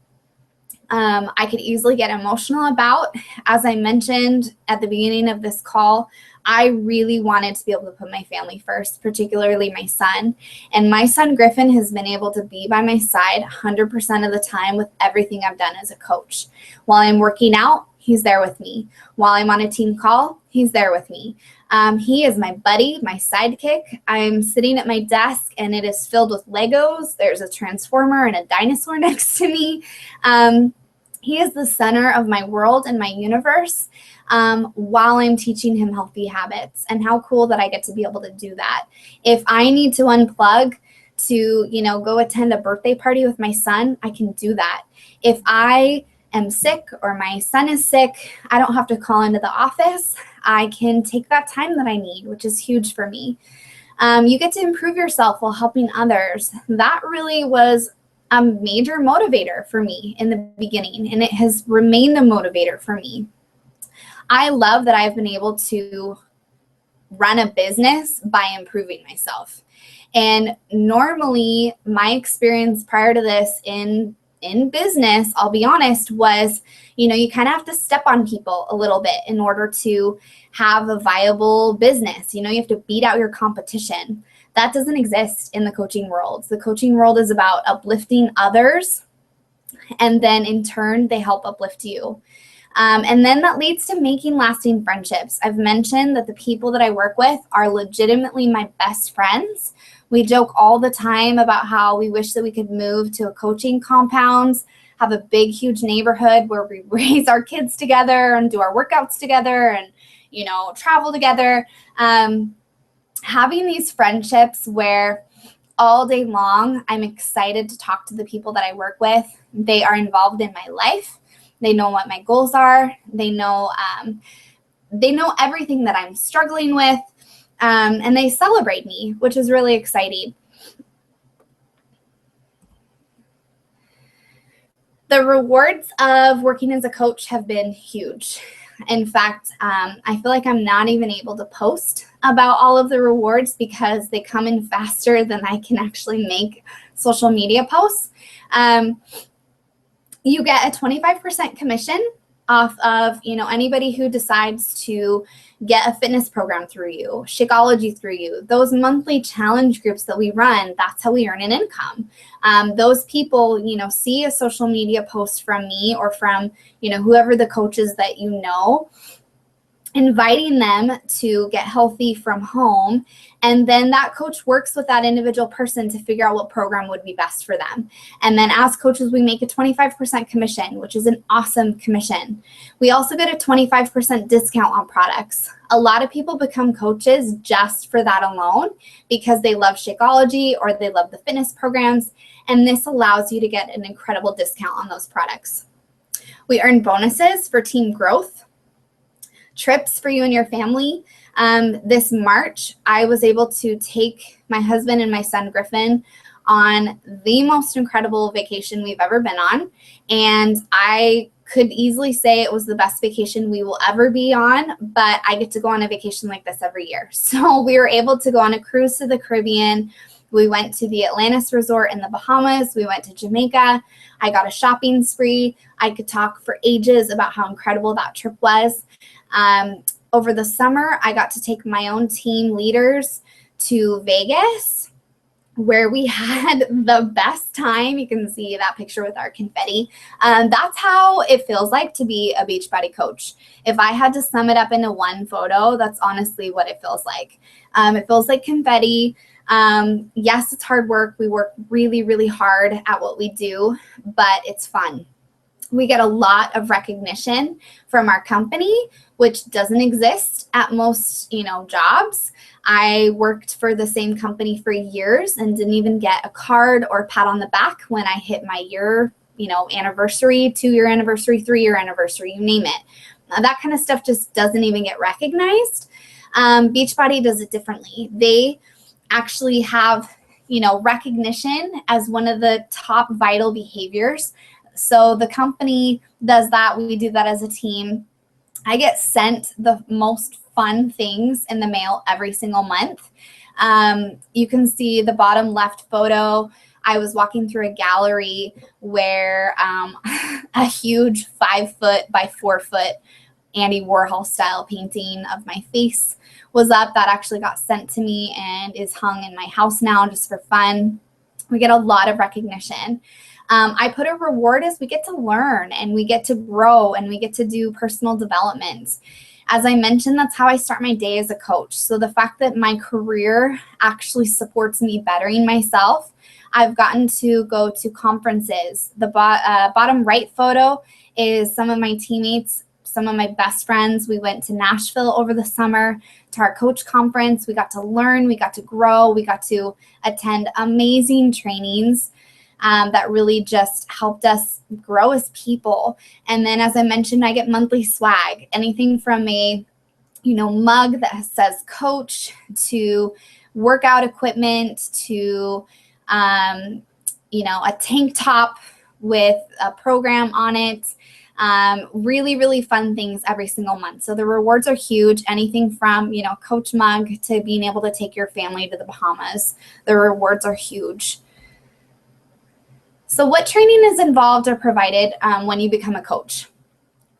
I could easily get emotional about. As I mentioned at the beginning of this call, I really wanted to be able to put my family first, particularly my son. And my son, Griffin, has been able to be by my side 100% of the time with everything I've done as a coach. While I'm working out, he's there with me. While I'm on a team call, he's there with me. He is my buddy, my sidekick. I'm sitting at my desk and it is filled with Legos. There's a transformer and a dinosaur next to me. He is the center of my world and my universe while I'm teaching him healthy habits. And how cool that I get to be able to do that. If I need to unplug to, go attend a birthday party with my son, I can do that. If I am sick or my son is sick, I don't have to call into the office. I can take that time that I need, which is huge for me. You get to improve yourself while helping others. That really was a major motivator for me in the beginning, and it has remained a motivator for me. I love that I've been able to run a business by improving myself. And normally my experience prior to this in business, I'll be honest, was, you kind of have to step on people a little bit in order to have a viable business. You have to beat out your competition. That doesn't exist in the coaching world. The coaching world is about uplifting others, and then in turn, they help uplift you. And then that leads to making lasting friendships. I've mentioned that the people that I work with are legitimately my best friends. We joke all the time about how we wish that we could move to a coaching compound, have a big, huge neighborhood where we raise our kids together and do our workouts together and, travel together. Having these friendships where all day long, I'm excited to talk to the people that I work with. They are involved in my life. They know what my goals are. They know everything that I'm struggling with. And they celebrate me, which is really exciting. The rewards of working as a coach have been huge. In fact, I feel like I'm not even able to post about all of the rewards because they come in faster than I can actually make social media posts. You get a 25% commission off of, anybody who decides to get a fitness program through you, Shakeology through you, those monthly challenge groups that we run, that's how we earn an income. Those people, see a social media post from me or from, whoever the coaches that inviting them to get healthy from home. And then that coach works with that individual person to figure out what program would be best for them. And then as coaches, we make a 25% commission, which is an awesome commission. We also get a 25% discount on products. A lot of people become coaches just for that alone because they love Shakeology or they love the fitness programs. And this allows you to get an incredible discount on those products. We earn bonuses for team growth, trips for you and your family. This March, I was able to take my husband and my son, Griffin, on the most incredible vacation we've ever been on. And I could easily say it was the best vacation we will ever be on, but I get to go on a vacation like this every year. So we were able to go on a cruise to the Caribbean. We went to the Atlantis Resort in the Bahamas. We went to Jamaica. I got a shopping spree. I could talk for ages about how incredible that trip was. Over the summer, I got to take my own team leaders to Vegas, where we had the best time. You can see that picture with our confetti. That's how it feels like to be a Beachbody coach. If I had to sum it up into one photo, that's honestly what it feels like. It feels like confetti. Yes, it's hard work. We work really, really hard at what we do, but it's fun. We get a lot of recognition from our company, which doesn't exist at most, jobs. I worked for the same company for years and didn't even get a card or pat on the back when I hit my year, anniversary, 2-year anniversary, 3-year anniversary, you name it. That kind of stuff just doesn't even get recognized. Beachbody does it differently. They actually have, recognition as one of the top vital behaviors. So the company does that. We do that as a team. I get sent the most fun things in the mail every single month. You can see the bottom left photo. I was walking through a gallery where a huge 5-foot by 4-foot Andy Warhol style painting of my face was up. That actually got sent to me and is hung in my house now just for fun. We get a lot of recognition. I put a reward as we get to learn and we get to grow and we get to do personal development. As I mentioned, that's how I start my day as a coach. So the fact that my career actually supports me bettering myself, I've gotten to go to conferences. The bottom right photo is some of my teammates, some of my best friends. We went to Nashville over the summer to our coach conference. We got to learn, we got to grow, we got to attend amazing trainings that really just helped us grow as people. And then, as I mentioned, I get monthly swag, anything from a mug that says coach to workout equipment to a tank top with a program on it. Really, really fun things every single month. So the rewards are huge. Anything from, coach mug to being able to take your family to the Bahamas. The rewards are huge. So what training is involved or provided when you become a coach?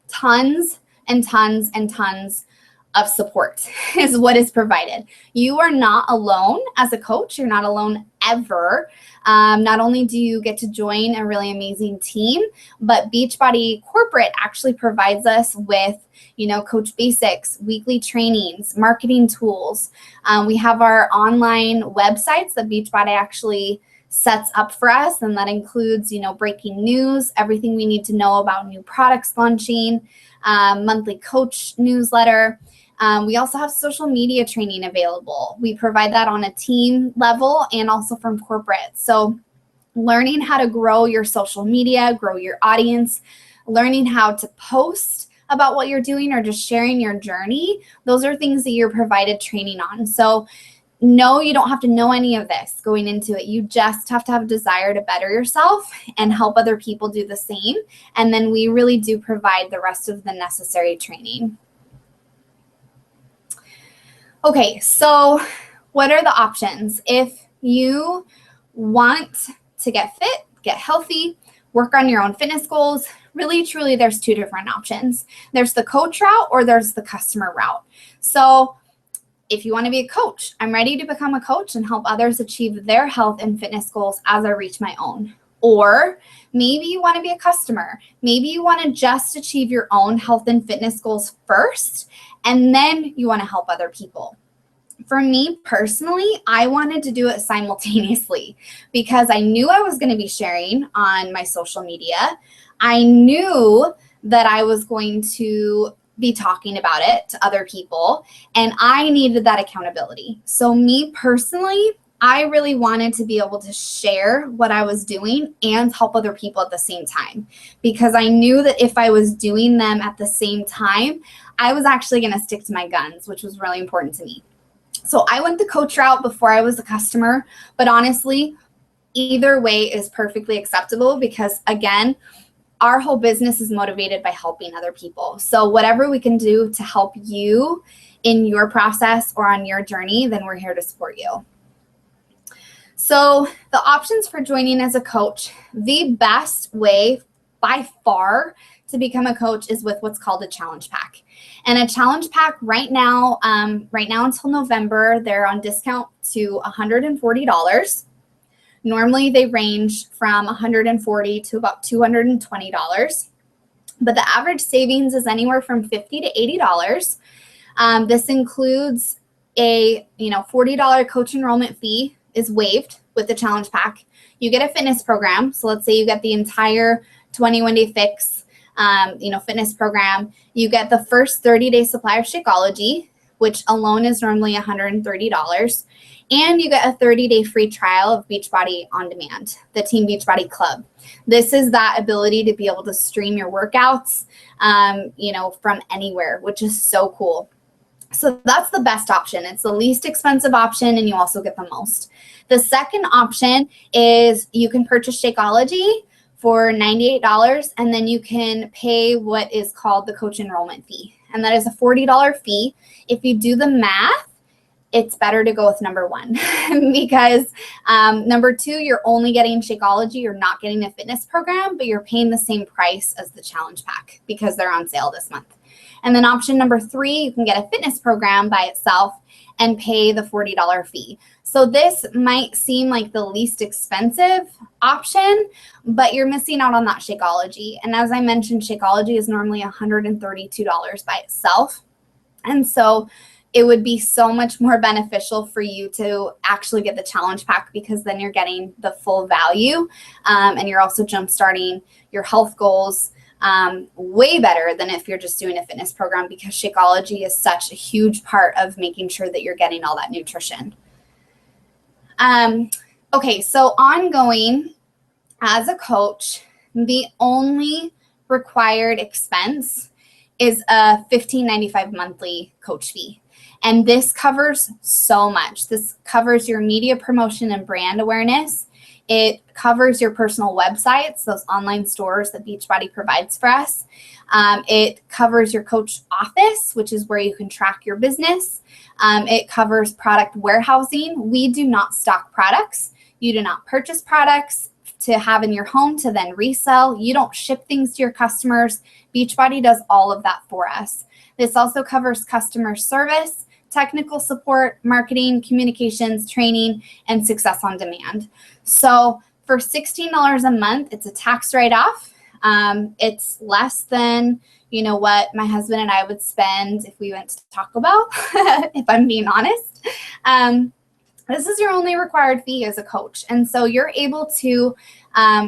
Tons and tons and tons of support is what is provided. You are not alone as a coach. You're not alone ever. Not only do you get to join a really amazing team, but Beachbody Corporate actually provides us with, coach basics, weekly trainings, marketing tools. We have our online websites that Beachbody actually sets up for us, and that includes, breaking news, everything we need to know about new products launching, monthly coach newsletter. We also have social media training available. We provide that on a team level and also from corporate. So learning how to grow your social media, grow your audience, learning how to post about what you're doing or just sharing your journey, those are things that you're provided training on. So no, you don't have to know any of this going into it. You just have to have a desire to better yourself and help other people do the same. And then we really do provide the rest of the necessary training. Okay, so what are the options? If you want to get fit, get healthy, work on your own fitness goals, really, truly, there's two different options. There's the coach route or there's the customer route. So if you want to be a coach, I'm ready to become a coach and help others achieve their health and fitness goals as I reach my own. Or maybe you want to be a customer. Maybe you want to just achieve your own health and fitness goals first, and then you want to help other people. For me personally, I wanted to do it simultaneously because I knew I was going to be sharing on my social media. I knew that I was going to be talking about it to other people, and I needed that accountability. So me personally, I really wanted to be able to share what I was doing and help other people at the same time, because I knew that if I was doing them at the same time, I was actually going to stick to my guns, which was really important to me. So I went the coach route before I was a customer, but honestly, either way is perfectly acceptable because, again, our whole business is motivated by helping other people. So whatever we can do to help you in your process or on your journey, then we're here to support you. So the options for joining as a coach, the best way by far to become a coach is with what's called a challenge pack. And a challenge pack right now until November, they're on discount to $140. Normally they range from $140 to about $220, but the average savings is anywhere from $50 to $80. This includes a $40 coach enrollment fee is waived with the challenge pack. You get a fitness program. So let's say you get the entire 21-day fix, fitness program. You get the first 30-day supply of Shakeology, which alone is normally $130. And you get a 30-day free trial of Beachbody On Demand, the Team Beachbody Club. This is that ability to be able to stream your workouts, from anywhere, which is so cool. So that's the best option. It's the least expensive option, and you also get the most. The second option is you can purchase Shakeology for $98, and then you can pay what is called the coach enrollment fee. And that is a $40 fee. If you do the math, it's better to go with number one because number two, you're only getting Shakeology. You're not getting a fitness program, but you're paying the same price as the challenge pack because they're on sale this month. And then option number 3, you can get a fitness program by itself and pay the $40 fee. So this might seem like the least expensive option, but you're missing out on that Shakeology. And as I mentioned, Shakeology is normally $132 by itself. And so it would be so much more beneficial for you to actually get the challenge pack, because then you're getting the full value, and you're also jumpstarting your health goals way better than if you're just doing a fitness program, because Shakeology is such a huge part of making sure that you're getting all that nutrition. Okay, so ongoing as a coach, the only required expense is a $15.95 monthly coach fee. And this covers so much. This covers your media promotion and brand awareness. It covers your personal websites, those online stores that Beachbody provides for us. It covers your coach office, which is where you can track your business. It covers product warehousing. We do not stock products. You do not purchase products to have in your home to then resell. You don't ship things to your customers. Beachbody does all of that for us. This also covers customer service, technical support, marketing, communications, training, and success on demand. So for $16 a month, it's a tax write-off. It's less than, what my husband and I would spend if we went to Taco Bell, if I'm being honest. This is your only required fee as a coach. And so you're able to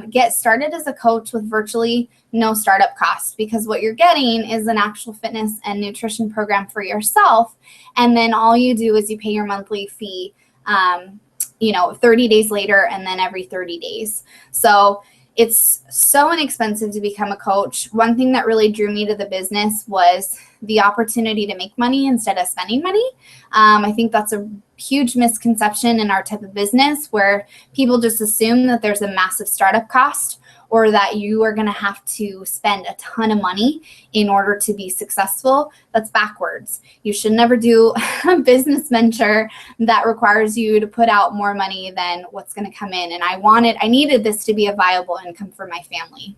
get started as a coach with virtually no startup cost, because what you're getting is an actual fitness and nutrition program for yourself. And then all you do is you pay your monthly fee, 30 days later, and then every 30 days. So it's so inexpensive to become a coach. One thing that really drew me to the business was the opportunity to make money instead of spending money. I think that's a huge misconception in our type of business, where people just assume that there's a massive startup cost, or that you are going to have to spend a ton of money in order to be successful. That's backwards. You should never do a business venture that requires you to put out more money than what's going to come in. And I needed this to be a viable income for my family.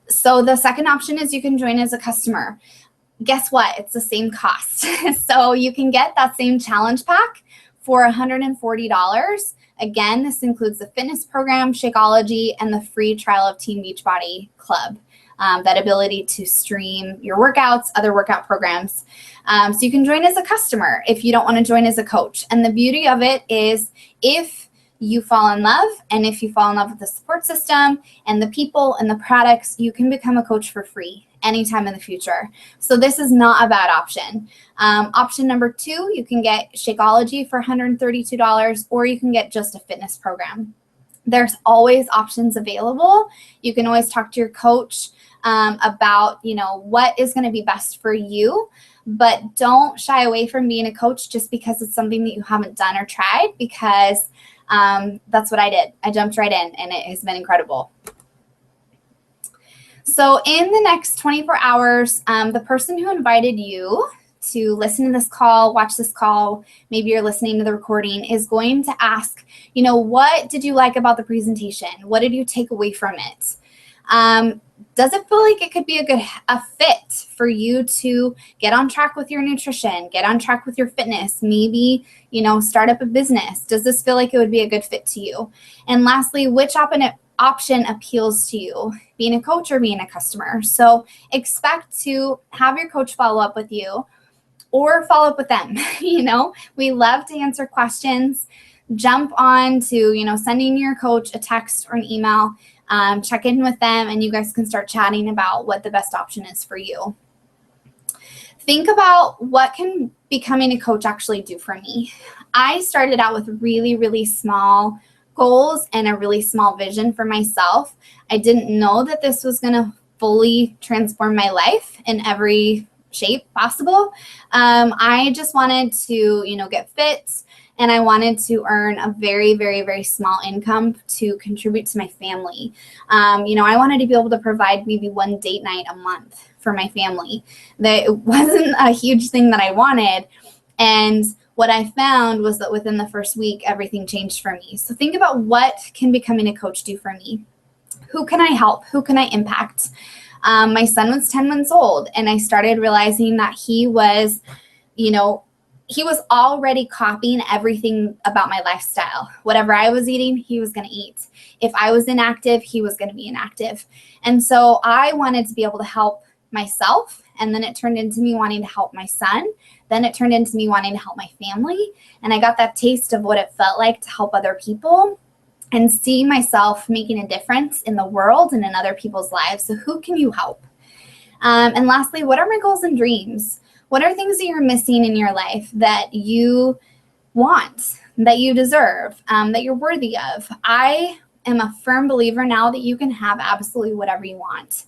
So the second option is you can join as a customer. Guess what? It's the same cost. So you can get that same challenge pack for $140. Again, this includes the fitness program, Shakeology, and the free trial of Team Beachbody Club. That ability to stream your workouts, other workout programs. So you can join as a customer if you don't want to join as a coach. And the beauty of it is, if you fall in love, and if you fall in love with the support system and the people and the products, you can become a coach for free anytime in the future. So this is not a bad option. Option number 2, you can get Shakeology for $132, or you can get just a fitness program. There's always options available. You can always talk to your coach about, what is going to be best for you. But don't shy away from being a coach just because it's something that you haven't done or tried, because that's what I did. I jumped right in, and it has been incredible. So in the next 24 hours, the person who invited you to listen to this call, watch this call, maybe you're listening to the recording, is going to ask, what did you like about the presentation? What did you take away from it? Does it feel like it could be a fit for you to get on track with your nutrition, get on track with your fitness, maybe, start up a business? Does this feel like it would be a good fit to you? And lastly, which option appeals to you, being a coach or being a customer? So expect to have your coach follow up with you, or follow up with them. We love to answer questions. Jump on to, sending your coach a text or an email, check in with them, and you guys can start chatting about what the best option is for you. Think about, what can becoming a coach actually do for me? I started out with really, really small goals and a really small vision for myself. I didn't know that this was going to fully transform my life in every shape possible. I just wanted to, get fit, and I wanted to earn a very, very, very small income to contribute to my family. I wanted to be able to provide maybe one date night a month for my family. That wasn't a huge thing that I wanted. And what I found was that within the first week, everything changed for me. So think about, what can becoming a coach do for me? Who can I help? Who can I impact? My son was 10 months old, and I started realizing that he was, he was already copying everything about my lifestyle. Whatever I was eating, he was going to eat. If I was inactive, he was going to be inactive. And so I wanted to be able to help myself, and then it turned into me wanting to help my son. Then it turned into me wanting to help my family. And I got that taste of what it felt like to help other people and see myself making a difference in the world and in other people's lives. So who can you help? And lastly, what are my goals and dreams? What are things that you're missing in your life that you want, that you deserve, that you're worthy of? I am a firm believer now that you can have absolutely whatever you want.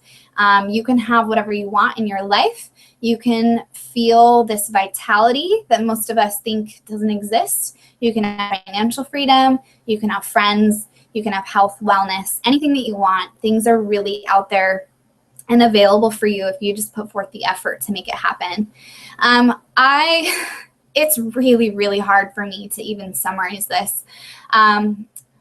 You can have whatever you want in your life. You can feel this vitality that most of us think doesn't exist. You can have financial freedom. You can have friends. You can have health, wellness, anything that you want. Things are really out there and available for you if you just put forth the effort to make it happen. It's really, really hard for me to even summarize this.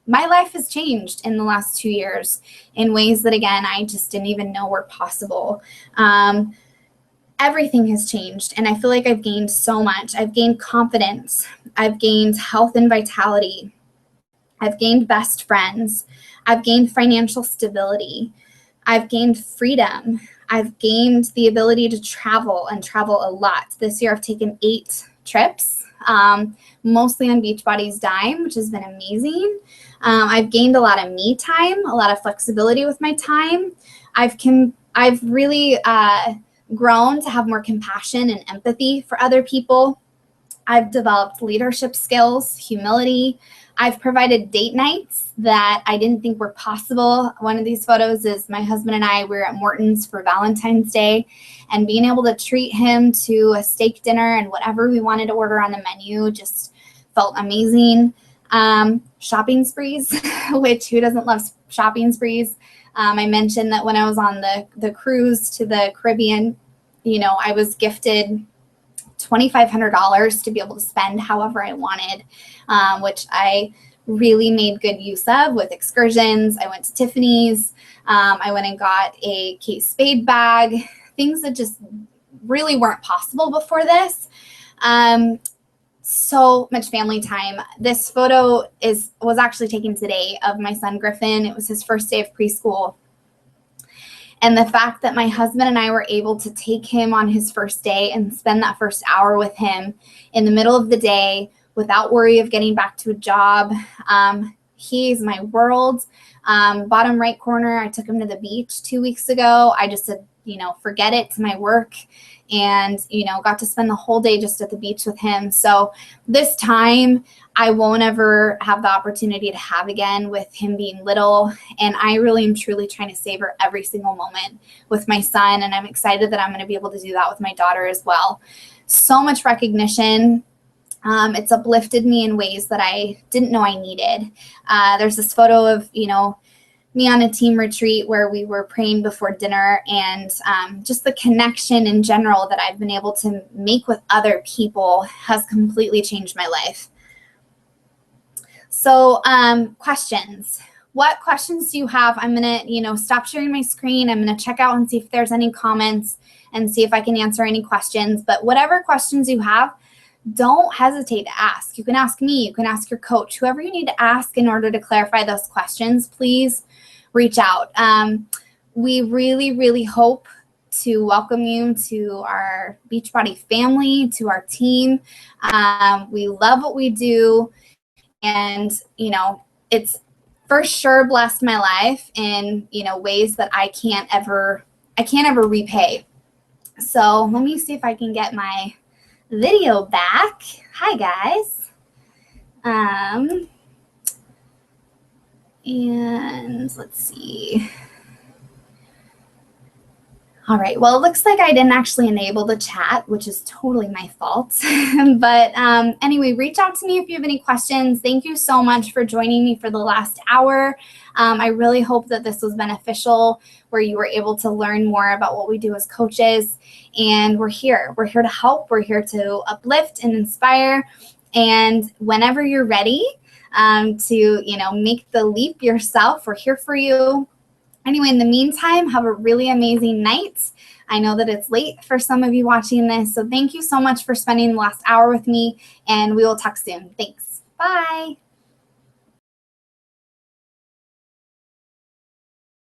My life has changed in the last 2 years in ways that, again, I just didn't even know were possible. Everything has changed, and I feel like I've gained so much. I've gained confidence. I've gained health and vitality. I've gained best friends. I've gained financial stability. I've gained freedom. I've gained the ability to travel and travel a lot. This year I've taken 8 trips, mostly on Beachbody's dime, which has been amazing. I've gained a lot of me time, a lot of flexibility with my time. I've really grown to have more compassion and empathy for other people. I've developed leadership skills, humility. I've provided date nights that I didn't think were possible. One of these photos is my husband and I were at Morton's for Valentine's Day, and being able to treat him to a steak dinner and whatever we wanted to order on the menu just felt amazing. Shopping sprees, which who doesn't love shopping sprees? I mentioned that when I was on the cruise to the Caribbean, I was gifted $2,500 to be able to spend however I wanted, which I really made good use of with excursions. I went to Tiffany's. I went and got a Kate Spade bag, things that just really weren't possible before this. So much family time. This photo was actually taken today of my son Griffin. It was his first day of preschool. And the fact that my husband and I were able to take him on his first day and spend that first hour with him in the middle of the day without worry of getting back to a job. He's my world. Bottom right corner, I took him to the beach 2 weeks ago. I just said, forget it to my work, and, got to spend the whole day just at the beach with him. So this time I won't ever have the opportunity to have again with him being little. And I really am truly trying to savor every single moment with my son. And I'm excited that I'm going to be able to do that with my daughter as well. So much recognition. It's uplifted me in ways that I didn't know I needed. There's this photo of, me on a team retreat where we were praying before dinner, and just the connection in general that I've been able to make with other people has completely changed my life. So questions. What questions do you have? I'm going to, stop sharing my screen. I'm going to check out and see if there's any comments and see if I can answer any questions. But whatever questions you have, don't hesitate to ask. You can ask me. You can ask your coach. Whoever you need to ask in order to clarify those questions, please reach out. We really, really hope to welcome you to our Beachbody family, to our team. We love what we do. And, it's for sure blessed my life in, ways that I can't ever repay. So let me see if I can get my video back. Hi, guys. And let's see. All right. Well, it looks like I didn't actually enable the chat, which is totally my fault. But anyway, reach out to me if you have any questions. Thank you so much for joining me for the last hour. I really hope that this was beneficial, where you were able to learn more about what we do as coaches. And we're here. We're here to help. We're here to uplift and inspire. And whenever you're ready to, make the leap yourself, we're here for you. Anyway, in the meantime, have a really amazing night. I know that it's late for some of you watching this, so thank you so much for spending the last hour with me, and we will talk soon. Thanks. Bye.